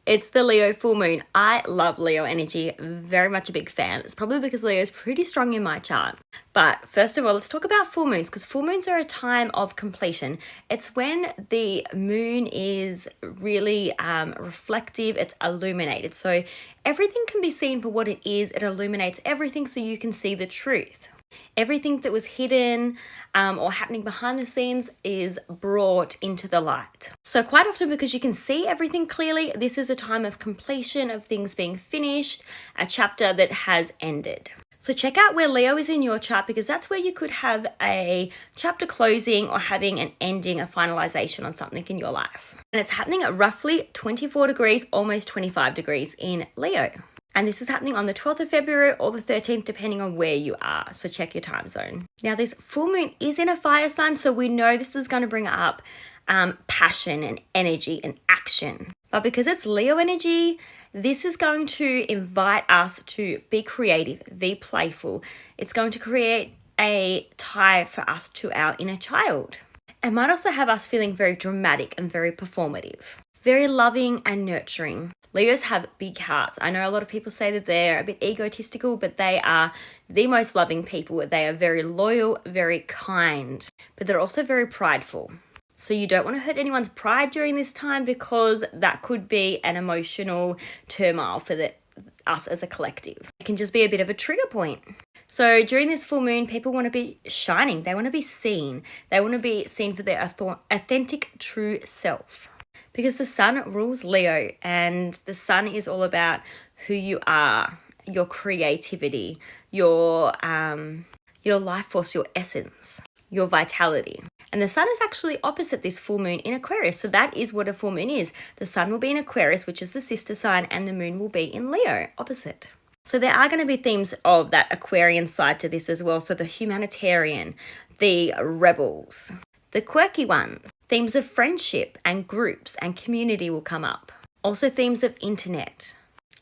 It's the Leo full moon. I love Leo energy, very much a big fan. It's probably because Leo is pretty strong in my chart. But first of all, let's talk about full moons, because full moons are a time of completion. It's when the moon is really reflective, it's illuminated. So everything can be seen for what it is. It illuminates everything so you can see the truth. Everything that was hidden or happening behind the scenes is brought into the light. So quite often, because you can see everything clearly, this is a time of completion, of things being finished, a chapter that has ended. So check out where Leo is in your chart, because that's where you could have a chapter closing or having an ending, a finalization on something in your life. And it's happening at roughly 24 degrees, almost 25 degrees in Leo. And this is happening on the 12th of February or the 13th, depending on where you are. So check your time zone. Now, this full moon is in a fire sign, so we know this is going to bring up passion and energy and action. But because it's Leo energy, this is going to invite us to be creative, be playful. It's going to create a tie for us to our inner child. It might also have us feeling very dramatic and very performative, very loving and nurturing. Leos have big hearts. I know a lot of people say that they're a bit egotistical, but they are the most loving people. They are very loyal, very kind, but they're also very prideful. So you don't want to hurt anyone's pride during this time, because that could be an emotional turmoil for us as a collective. It can just be a bit of a trigger point. So during this full moon, people want to be shining. They want to be seen. They want to be seen for their authentic, true self. Because the sun rules Leo, and the sun is all about who you are, your creativity, your life force, your essence, your vitality. And the sun is actually opposite this full moon in Aquarius. So that is what a full moon is. The sun will be in Aquarius, which is the sister sign, and the moon will be in Leo, opposite. So there are going to be themes of that Aquarian side to this as well. So the humanitarian, the rebels, the quirky ones. Themes of friendship and groups and community will come up. Also themes of internet,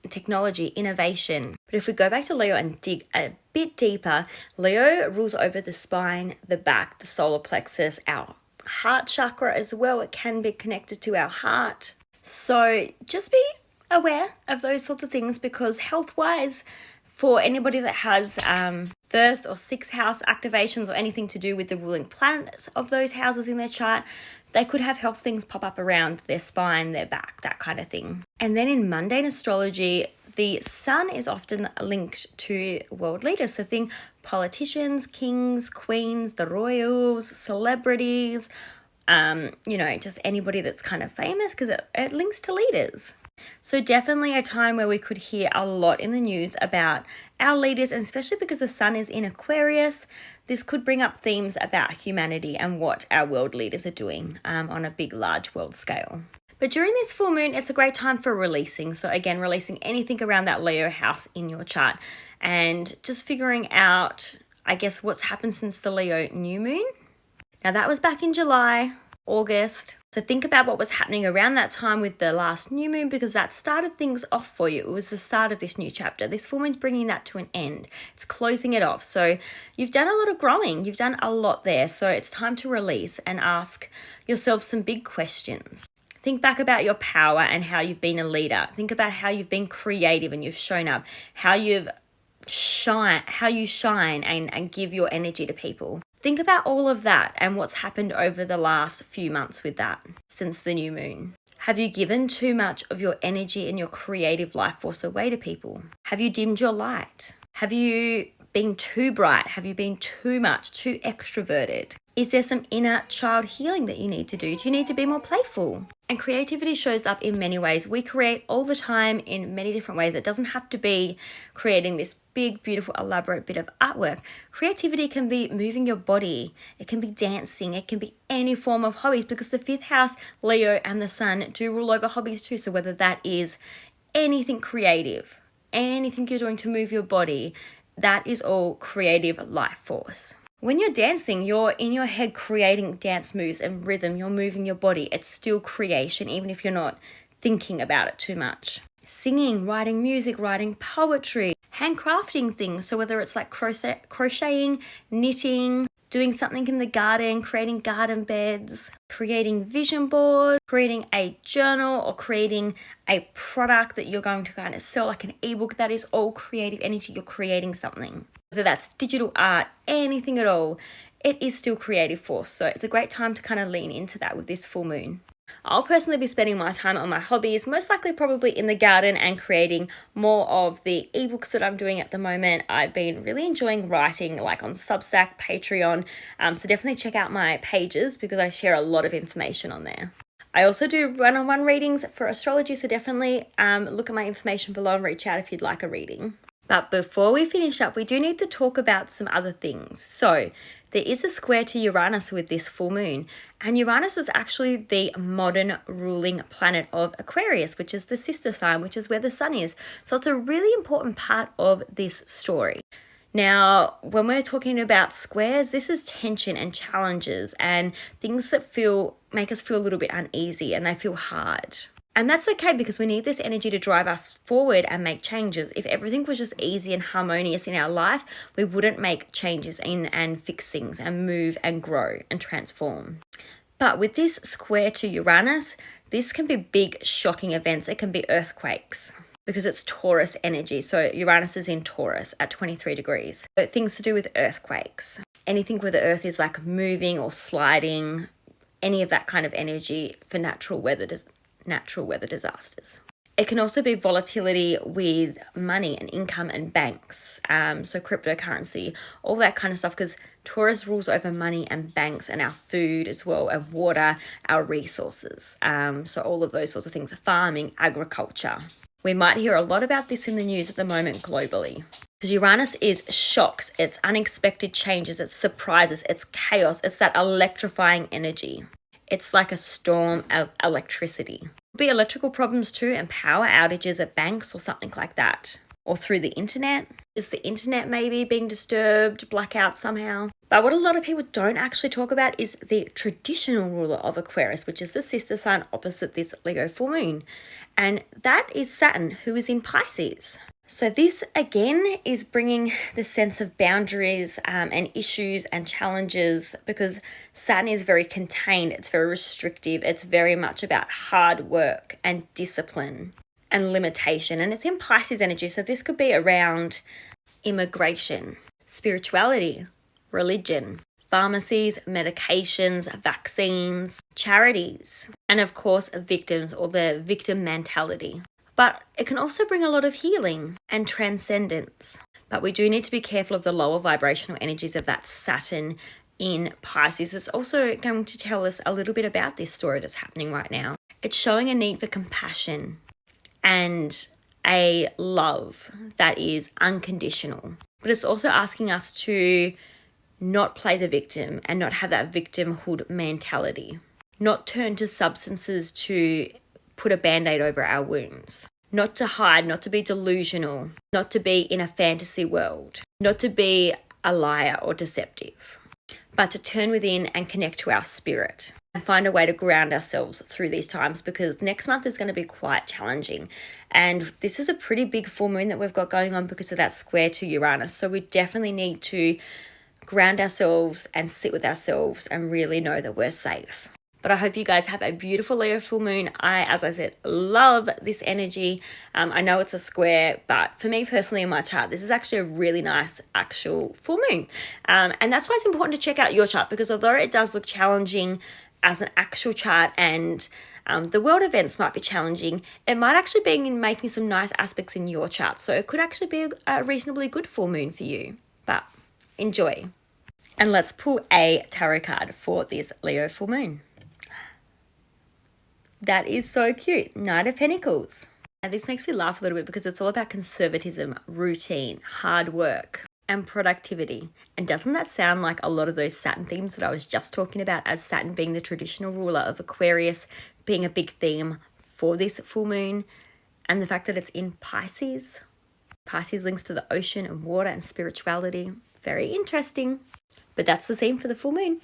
technology, innovation. But if we go back to Leo and dig a bit deeper, Leo rules over the spine, the back, the solar plexus, our heart chakra as well. It can be connected to our heart. So just be aware of those sorts of things, because health-wise, for anybody that has first or sixth house activations or anything to do with the ruling planets of those houses in their chart, they could have health things pop up around their spine, their back, that kind of thing. And then in mundane astrology, the sun is often linked to world leaders. So think politicians, kings, queens, the royals, celebrities, just anybody that's kind of famous, because it links to leaders. So definitely a time where we could hear a lot in the news about our leaders, and especially because the sun is in Aquarius, this could bring up themes about humanity and what our world leaders are doing on a big, large world scale. But during this full moon, it's a great time for releasing. So again, releasing anything around that Leo house in your chart, and just figuring out, I guess, what's happened since the Leo new moon. Now that was back in July, August. So think about what was happening around that time with the last new moon, because that started things off for you. It was the start of this new chapter. This full moon's bringing that to an end. It's closing it off. So you've done a lot of growing. You've done a lot there. So it's time to release and ask yourself some big questions. Think back about your power and how you've been a leader. Think about how you've been creative and you've shown up, how you shine and give your energy to people. Think about all of that and what's happened over the last few months with that since the new moon. Have you given too much of your energy and your creative life force away to people? Have you dimmed your light? Have you been too bright? Have you been too much, too extroverted? Is there some inner child healing that you need to do? Do you need to be more playful? And creativity shows up in many ways. We create all the time in many different ways. It doesn't have to be creating this big, beautiful, elaborate bit of artwork. Creativity can be moving your body. It can be dancing. It can be any form of hobbies, because the fifth house, Leo, and the sun do rule over hobbies too. So whether that is anything creative, anything you're doing to move your body, that is all creative life force. When you're dancing, you're in your head creating dance moves and rhythm. You're moving your body. It's still creation, even if you're not thinking about it too much. Singing, writing music, writing poetry, handcrafting things. So whether it's like crocheting, knitting, doing something in the garden, creating garden beds, creating vision board, creating a journal, or creating a product that you're going to kind of sell, like an ebook. That is all creative energy. You're creating something. Whether that's digital art, anything at all, it is still creative force. So it's a great time to kind of lean into that with this full moon. I'll personally be spending my time on my hobbies, most likely probably in the garden, and creating more of the ebooks that I'm doing at the moment. I've been really enjoying writing, like on Substack, Patreon, so definitely check out my pages because I share a lot of information on there. I also do one-on-one readings for astrology, so definitely look at my information below and reach out if you'd like a reading. But before we finish up, we do need to talk about some other things. So there is a square to Uranus with this full moon, and Uranus is actually the modern ruling planet of Aquarius, which is the sister sign, which is where the sun is. So it's a really important part of this story. Now, when we're talking about squares, this is tension and challenges and things that make us feel a little bit uneasy, and they feel hard. And that's okay, because we need this energy to drive us forward and make changes. If everything was just easy and harmonious in our life, we wouldn't make changes and fix things and move and grow and transform. But with this square to Uranus, this can be big, shocking events. It can be earthquakes because it's Taurus energy. So Uranus is in Taurus at 23 degrees. So things to do with earthquakes. Anything where the earth is like moving or sliding, any of that kind of energy for natural weather disasters. It can also be volatility with money and income and banks, so cryptocurrency, all that kind of stuff, because Taurus rules over money and banks and our food as well, and water, our resources. So all of those sorts of things, farming, agriculture. We might hear a lot about this in the news at the moment globally. Because Uranus is shocks, it's unexpected changes, it's surprises, it's chaos, it's that electrifying energy. It's like a storm of electricity. Be electrical problems too, and power outages at banks or something like that. Or through the internet. Is the internet maybe being disturbed, blackout somehow? But what a lot of people don't actually talk about is the traditional ruler of Aquarius, which is the sister sign opposite this Leo full moon. And that is Saturn, who is in Pisces. So this again is bringing the sense of boundaries and issues and challenges, because Saturn is very contained, it's very restrictive, it's very much about hard work and discipline and limitation, and it's in Pisces energy. So this could be around immigration, spirituality, religion, pharmacies, medications, vaccines, charities, and of course victims, or the victim mentality. But it can also bring a lot of healing and transcendence. But we do need to be careful of the lower vibrational energies of that Saturn in Pisces. It's also going to tell us a little bit about this story that's happening right now. It's showing a need for compassion and a love that is unconditional. But it's also asking us to not play the victim and not have that victimhood mentality. Not turn to substances to put a band-aid over our wounds. Not to hide, not to be delusional, not to be in a fantasy world, not to be a liar or deceptive, but to turn within and connect to our spirit and find a way to ground ourselves through these times, because next month is going to be quite challenging. And this is a pretty big full moon that we've got going on because of that square to Uranus. So we definitely need to ground ourselves and sit with ourselves and really know that we're safe. But I hope you guys have a beautiful Leo full moon. As I said, love this energy. I know it's a square, but for me personally in my chart, this is actually a really nice actual full moon. And that's why it's important to check out your chart, because although it does look challenging as an actual chart, and the world events might be challenging, it might actually be making some nice aspects in your chart. So it could actually be a reasonably good full moon for you. But enjoy. And let's pull a tarot card for this Leo full moon. That is so cute. Knight of Pentacles. Now this makes me laugh a little bit because it's all about conservatism, routine, hard work, and productivity. And doesn't that sound like a lot of those Saturn themes that I was just talking about, as Saturn being the traditional ruler of Aquarius, being a big theme for this full moon, and the fact that it's in Pisces. Pisces links to the ocean and water and spirituality. Very interesting. But that's the theme for the full moon.